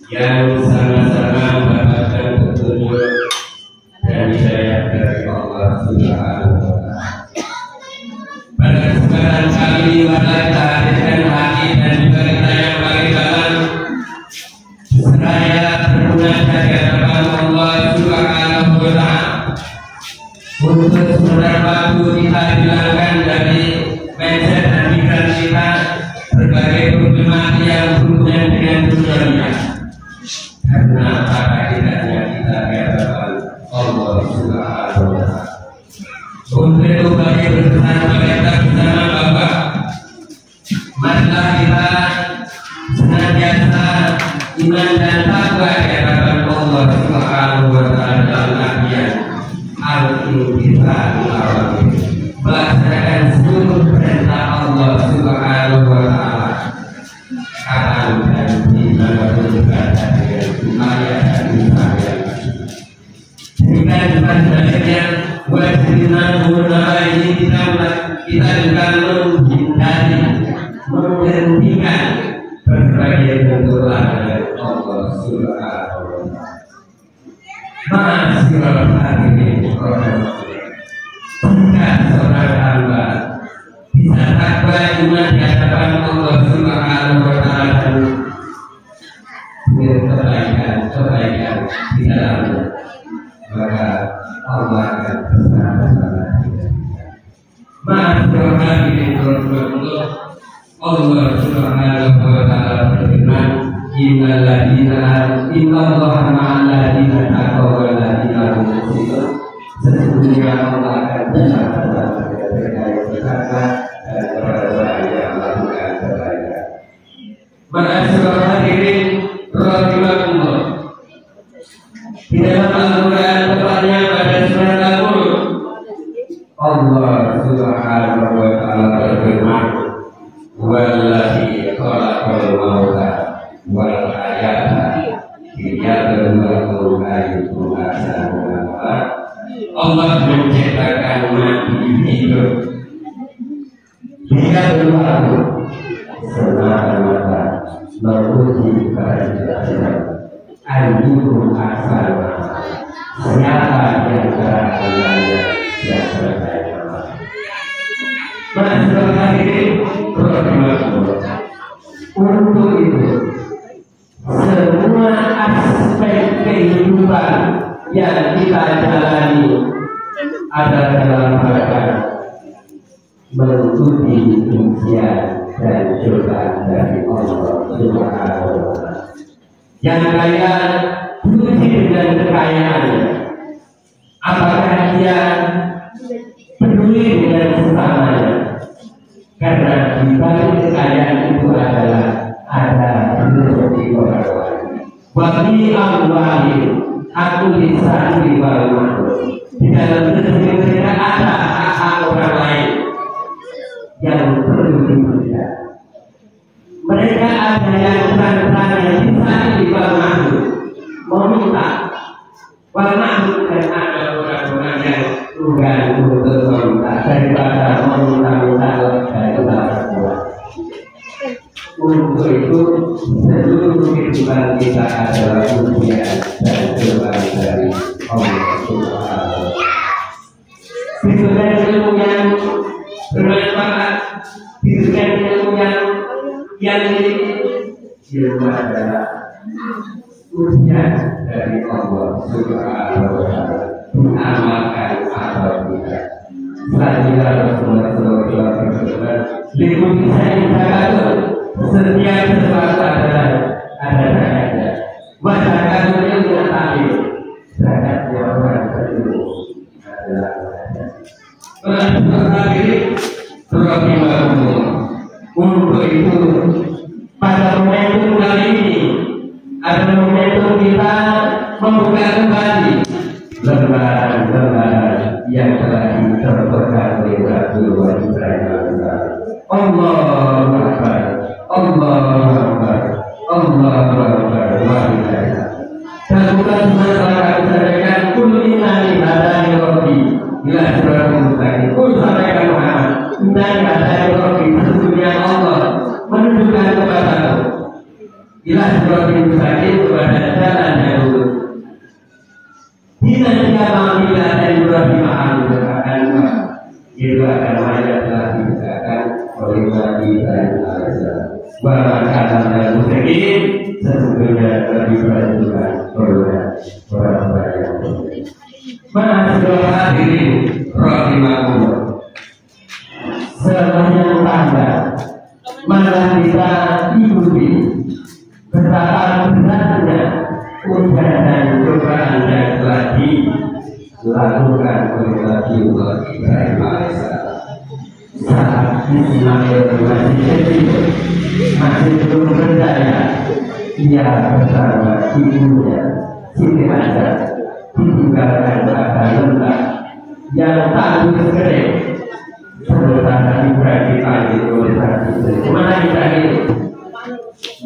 yang sama-sama mendapatkan petunjuk dan hidayah dari Allah Subhanahu wa Ta'ala. Pada kesempatan kali ini marilah kita hadirkan hati dan juga kita yang paling dalam seraya bermunajat di hadapan Allah Subhanahu wa Ta'ala untuk sebentar waktu kita hilangkan dari mindset dan pikiran kita berbagai problematika yang berhubungan dengan dunia. Karena pada tidaknya kita hadapan Allah Subhanahu wa Ta'ala. Untuk itu bagi berkesan kita bersama Bapak, marilah kita senantiasa iman dan takwa di hadapan Allah Subhanahu wa Ta'ala dalam artian al-inqiyah melaksanakan seluruh perintah Allah Subhanahu wa Ta'ala. Kapan dan di mana pun berada dengan upaya dan upaya. Demikian juga sebaliknya, wajibnya mulai ini kita juga menghindari, menghentikan berbagai bentuk dari Allah Subhanahu wa Ta'ala. Masyaallah hadirin jika seorang hamba bisa takwa iman di hadapan Allah Subhanahu wa Ta'ala dan kebaikan di dalamnya, maka Allah akan bersama-sama kita. Masyaallah hadirin Allah Subhanahu wa Ta'ala berfirman, Innallaha ma'al ladzina taqaw wal ladzina hum muhsinun. Sesungguhnya Allah akan bersama-sama terkait berkata dan orang-orang yang melakukan kebaikan. Masyaallah hadirin rahimakumullah. Di dalam Al-Quran tepatnya pada surat Al-Mulk, Allah Subhanahu wa Ta'ala berfirman, Wallazi khalaqal mauta wal hayata liyabluwakum ayyukum ahsanu amala. Allah menciptakan mati hidup liyabluwakum semata-mata menguji kalian ayyukum ahsanu amala. Siapa di antara kalian yang terbaik amal. Masyaallah hadirin rahimakumullah. Untuk itu semua aksi kehidupan yang kita jalani adalah dalam rangka mengikuti ujian dan cobaan dari Allah Subhanahu wa Ta'ala. Yang kaya diuji dengan kekayaannya. Apakah dia peduli dengan sesamanya? Karena di balik kekayaan itu adalah ada rezeki orang lain. Bagi Allah aku bisa dibawa. Di dalam rezeki mereka ada hak orang lain yang perlu diberikan. Mereka ada yang terang-terang yang bisa dibawa meminta. Warna dan ada orang-orang yang enggan untuk meminta daripada meminta-minta dari orang tua. Untuk itu seluruh kehidupan kita adalah ujian dan cobaan dari Allah Subhanahu. Berikan ilmu yang bermanfaat, berikan ilmu yang ilmu adalah ujian dari Allah Subhanahu wa Ta'ala. Mengamalkan apa tidak. Selanjutnya Rasulullah SAW berikut saya katakan setiap sesuatu adalah ada zakat. Zakat itu mengetahui zakat yang orang berilmu adalah untuk itu pada momentum kali ini ada momentum kita membuka kembali lembaran yang telah ditertibkan oleh Rasulullah Ibrahim. Allahu Akbar, Allahu Akbar, Allahu Akbar, dan bukan masalah sampaikan kullu innani hadani rabbi ila siratal mustaqim. Kullu sampaikan Muhammad innani hadani rabbi, sesungguhnya Allah menunjukkan kepadaku ila siratal mustaqim, kepada jalan yang lurus. Bila dia mengambil dan Ibrahim akan itu akan banyak telah dibukakan oleh Nabi Ibrahim alaihissalam. Bahkan dan muslimin sesungguhnya Nabi Ibrahim juga orang-orang yang muslim. Ma'asyiral hadirin rahimakumullah. Semuanya tanda malah kita ikuti betapa beratnya ujian dan cobaan yang telah dilakukan oleh Nabi Ibrahim alaihissalam. Saat Ismail masih kecil, masih belum berdaya, ia bersama ibunya Siti Hajar ditinggalkan pada lembah yang tandus kering. Sementara Ibrahim dipanggil oleh sang istri. Kemana Ibrahim?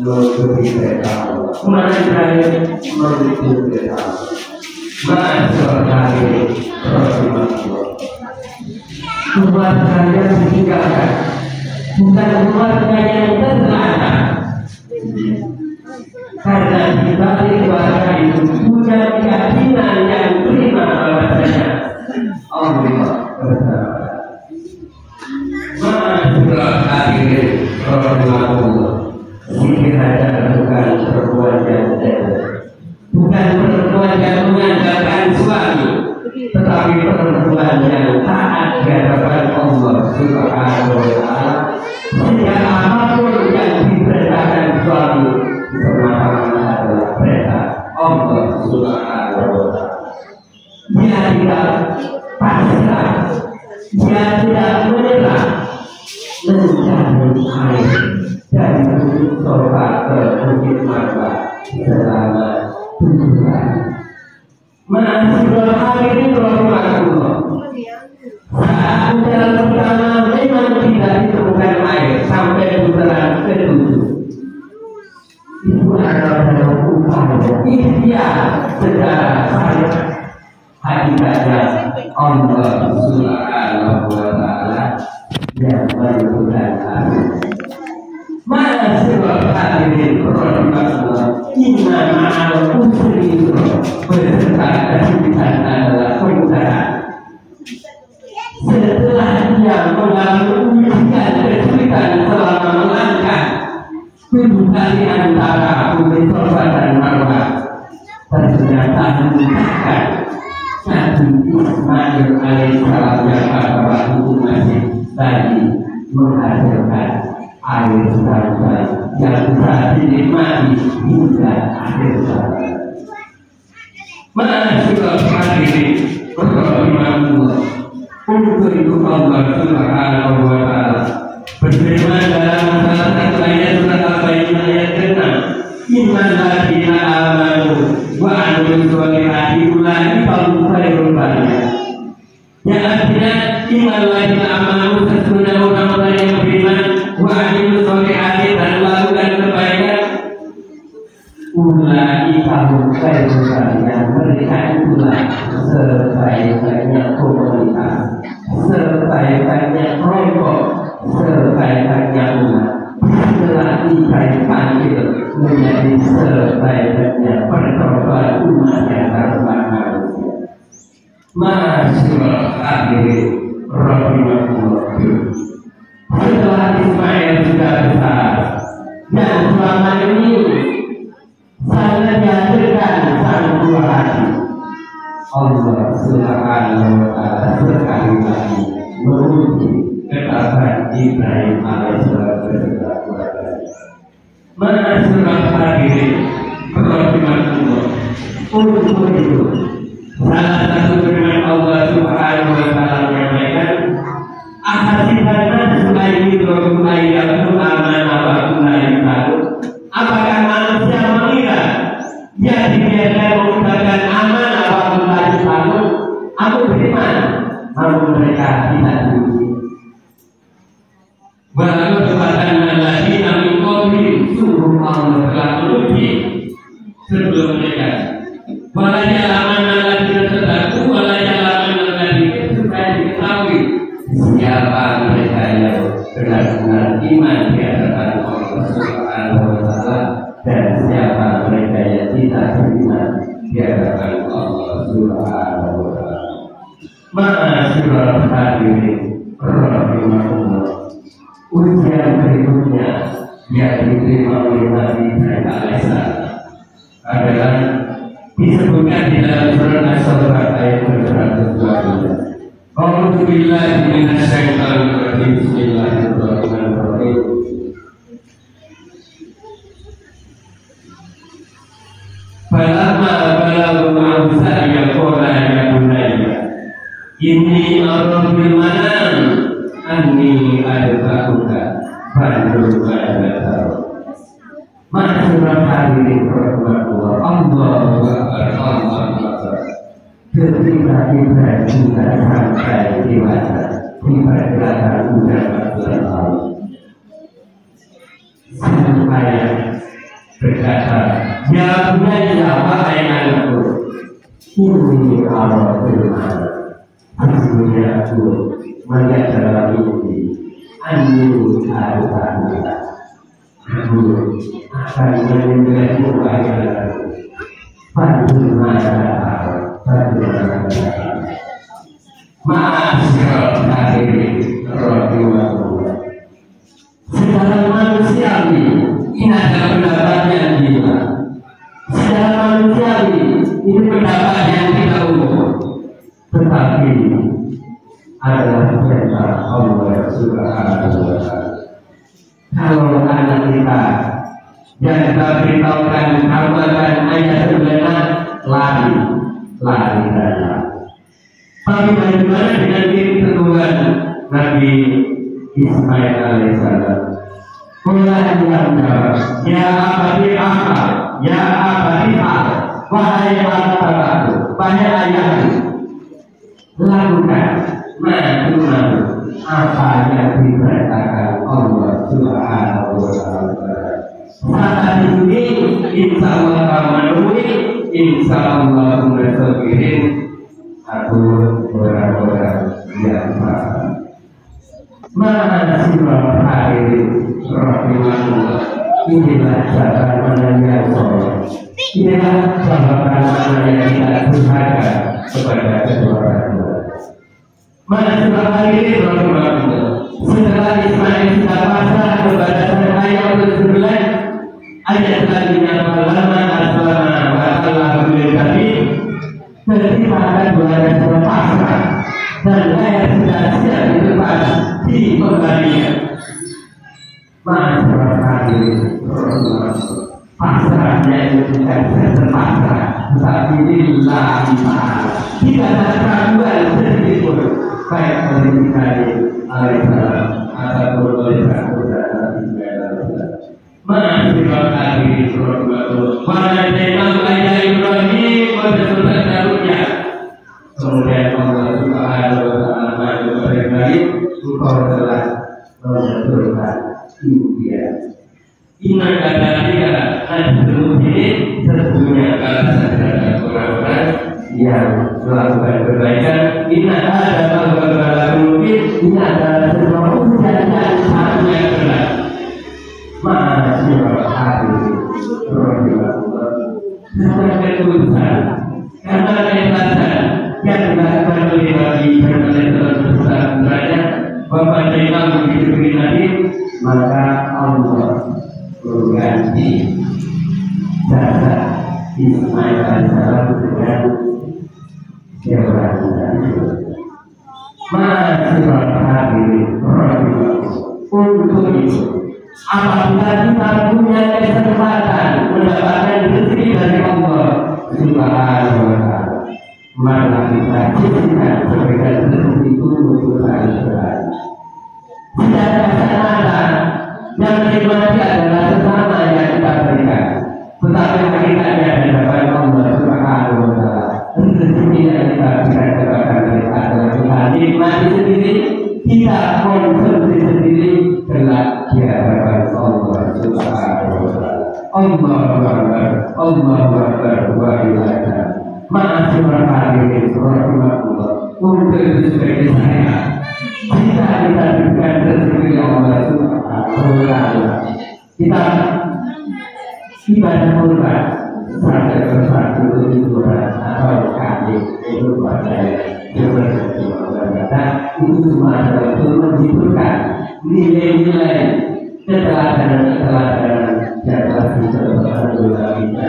Menuju kereta. Kemana Ibrahim? Menuju kereta. Ma'asyiral hadirin rahimakumullah. Keluarga yang ditinggalkan bukan keluarga yang terlantar, karena di balik keluarga itu punya keyakinan yang prima bahwasanya Allah bersama. Ma'asyiral hadirin rahimakumullah. Siti Hajar bukan perempuan yang bukan perempuan yang mengandalkan suami, tetapi perempuan yang taat di hadapan Allah Subhanahu wa Ta'ala. Sehingga apapun yang diperintahkan suami semata-mata adalah perintah Allah Subhanahu wa Ta'ala. Dia tidak pasrah, dia tidak menyerah, mencari air dari bukit Sofa ke bukit Marwah selama 7 hari. Ma'asyiral hadirin rahimakumullah. Saat putaran pertama memang tidak ditemukan air sampai putaran ke-7. Itu adalah upaya ikhtiar secara syariat. Hakikatnya Allah Subhanahu wa Ta'ala yang menentukan air. Ma'asyiral hadirin rahimakumullah. Inna ma'al usri yusra. Beserta kesulitan adalah kemudahan. Setelah dia mengalami ujian kesulitan selama melangkah 7 kali antara Bukit Sofa dan Marwah, ternyata Ismail alaihissalam yang pada waktu itu masih tadi menghasilkan air zam-zam yang bisa dinikmati hingga akhir zaman. Masyaallah hadirin rahimahullah. Untuk itu Allah Subhanahu wa taala berfirman dalam salah satu ayat surat Al-Baqarah ayat 6, "Innal ladzina amanu wa 'amilus sholihati ulaika hum khairul bariyah." Yang artinya innal ladzina amanu sesungguhnya orang-orang yang beriman wa 'amilus sholihati dan melakukan kebaikan ulaika hum khairul bariyah. Mereka itulah sebaik-baiknya komunitas, sebaik-baiknya kelompok, sebaik-baiknya umat. Setelah kita dipanggil menjadi sebaik-baiknya pertokohan umat yang terhormat manusia. Masyaallah hadirin rahimahullah. Setelah Ismail sudah besar dan selama ini sangat dihadirkan sang buah hati, Allah Subhanahu wa taala sekali lagi memuji ketaatan Ibrahim alaihissalam beserta keluarganya. Masyaallah hadirin rahimahullah. Untuk itu salah satu firman Allah Subhanahu wa taala menyampaikan, "Ahasiban nasu ayyudraku ayyakunu amana wa kunna yutakun." Apakah manusia mengira dia dibiarkan menggunakan amanah wa kunna yutakun? Aku beriman, namun mereka tidak diuji. Walau sebatan lagi kami kami sungguh Allah telah menuji sebelum mereka. Walaya amanah lagi terdaku, walaya amanah lagi supaya diketahui siapa mereka yang benar-benar iman di hadapan Allah Subhanahu wa taala dan siapa mereka yang tidak beriman di hadapan Allah Subhanahu wa taala. Masyaallah hadirin rahimahullah. Ujian berikutnya yang diterima oleh Nabi Ibrahim alaihissalam adalah disebutkan di dalam surat As-Saffat ayat 120. A'udzu billahi minasyaitonir rajim. Bismillahirrahmanirrahim. Falamma balagha ma'usa yaqula ya bunayya inni ara bil manam anni adba'uka fanzur ma'adha. Masyaallah hadirin rahimahullah. Allahu akbar, Allahu akbar. Ketika Ibrahim sudah sampai dewasa di pergerakan udah 14 tahun, sang ayah berkata, "Ya bunayya, wahai anakku, ini Allah firman, sesungguhnya aku melihat dalam mimpi, anjing adba'uka, aku akan menjadikanmu wahai anakku, fanzur ma'adha." Masyaallah hadirin rahimahullah. Secara manusiawi ini adalah pendapat yang gila. Secara manusiawi ini pendapat yang tidak umum, tetapi adalah perintah Allah Subhanahu wa taala. Kalau anak kita yang kita beritahukan amalkan ayat sebenarnya lari saja. Tapi bagaimana dengan diri keturunan Nabi Ismail alaihissalam? Mulai menjawab, ya abadi apa, ya abadi apa, wahai abadi, wahai ayahku, lakukan apa yang diperintahkan Allah Subhanahu wa taala. Saat ini insya Allah memenuhi, insya Allah bersabirin. Aku orang-orang yang paham. Masyaallah hadirin rahimahullah. Inilah cara yang soleh. Inilah cara yang tidak durhaka kepada kedua orang tua. Masyaallah hadirin rahimahullah. Setelah Ismail sudah pasrah kepada sang ayah untuk ayat selanjutnya lama aslama wa Allahu lil ketika akan berada pasrah dan saya sudah siap di depan di pengadilan. Masyarakat pasrahnya itu bukan terpaksa, tetapi lillahi ta'ala. Tidak ada keraguan sedikit pun, baik oleh Ibrahim alaihissalam ataupun oleh saudara Ibrahim. Masyarakat itu pada tema ayat Ibrahim pada surat Darunya. Kemudian Allah Subhanahu wa Ta'ala kepada Ibrahim, engkau telah menentukan India. Inna kadalika ajrul ini sesungguhnya balasan terhadap orang-orang yang melakukan kebaikan. Inna ada balasan mungkin ini adalah sebuah ujian yang sangat berat. Masyarakat hati rahimahullah sangat ketulusan karena keikhlasan yang dilakukan oleh Nabi dan oleh saudara-saudaranya Bapak Imam Bikri Nabi, maka Allah berganti jasa Ismail alaihissalam dengan Ibrahim. Masyarakat hadirin rahimahullah, untuk itu apabila kita punya kesempatan mendapatkan rezeki dari Allah Subhanahu wa Ta'ala, maka kita ciptakan sebagai rezeki itu untuk Al-Quran. Tidak ada kesalahan yang dimiliki adalah sesama yang kita berikan, tetapi hakikatnya hadapan Allah Subhanahu wa Ta'ala, rezeki yang kita berikan kepada mereka adalah kita nikmati sendiri, kita konsumsi sendiri kelak di hadapan Allah Subhanahu wa Ta'ala. Allahu Akbar, Allahu Akbar, wa ilaha. Masyarakat hadirin rahimahullah, untuk itu sebagai saya, jika kita berikan rezeki Allah Subhanahu wa Ta'ala, kita ibadah kurban sampai bersatu liburan atau kaki itu pada seperti itu semua adalah untuk menghidupkan nilai-nilai keteladanan yang telah disampaikan oleh kita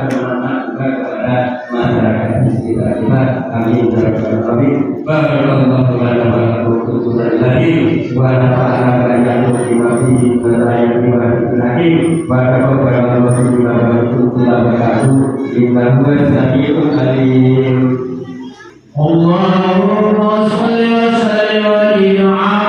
bermanfaat kepada masyarakat di sekitar kita. Amin. Barakallahu lana wa lakum lagi wa nafa'ana ba'dahu bima fihi wa ayatihi wa taqabbalallahu minna wa minkum innahu as-sami'ul 'alim. Allahumma shalli wa sallim wa barik ala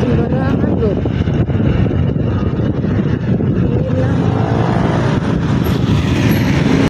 Sembarangan loh.